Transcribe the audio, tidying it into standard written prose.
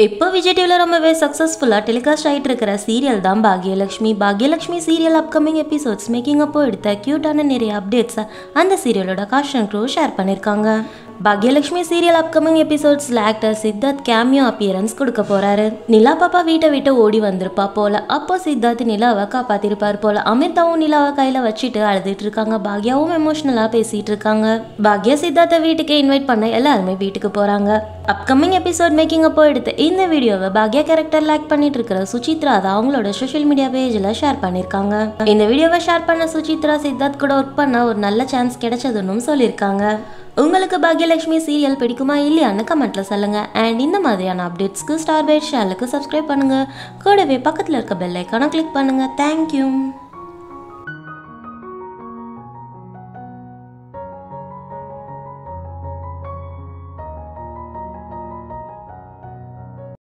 இப்போ விஜய் டிவில ரொம்பவே சக்ஸஸ்ஃபுல்லாக டெலிகாஸ்ட் ஆகிட்டு இருக்கிற சீரியல் தான் Baakiyalakshmi serial upcoming episodes making அப்போ எடுத்த க்யூட்டான நிறைய அப்டேட்ஸை அந்த சீரியலோட காஸ்ட் அண்ட் க்ரூ ஷேர் பண்ணியிருக்காங்க. பாக்யலட்சுமி சீரியல் அப்கமிங் எபிசோட்ஸில் ஆக்டர் சித்தார்த் கேமியோ அப்பியரன்ஸ் கொடுக்க போறாரு. நிலா பாப்பா வீட்டை விட்டு ஓடி வந்திருப்பா போல. அப்போ சித்தார்த் நிலாவை காப்பாத்திருப்பார் போல. அமிர்தாவும் நிலாவை கையில வச்சுட்டு அழுதுட்டு இருக்காங்க. பாக்யாவும் எமோஷனலா பேசிட்டு இருக்காங்க. பாக்யா சித்தார்த்தை வீட்டுக்கு இன்வைட் பண்ண எல்லாருமே வீட்டுக்கு போறாங்க. அப்கமிங் எபிசோட் மேக்கிங் அப்போ எடுத்த இந்த வீடியோவை பாக்யா கேரக்டர் லைக் பண்ணிட்டு இருக்கிற சுசித்ரா தான் அவங்களோட சோஷியல் மீடியா பேஜில் ஷேர் பண்ணியிருக்காங்க. இந்த வீடியோவை ஷேர் பண்ண சுசித்ரா சித்தார்த் கூட ஒர்க் பண்ண ஒரு நல்ல சான்ஸ் கிடைச்சதுன்னு சொல்லியிருக்காங்க. உங்களுக்கு பாக்யலட்சுமி சீரியல் பிடிக்குமா இல்லையான்னு கமெண்ட்ல சொல்லுங்க. அண்ட் இந்த மாதிரியான அப்டேட்ஸ்க்கு ஸ்டார் பைட் சேனலுக்கு சப்ஸ்கிரைப் பண்ணுங்க. கூடவே பக்கத்தில் இருக்க பெல் ஐக்கானை கிளிக் பண்ணுங்க. தேங்க்யூ.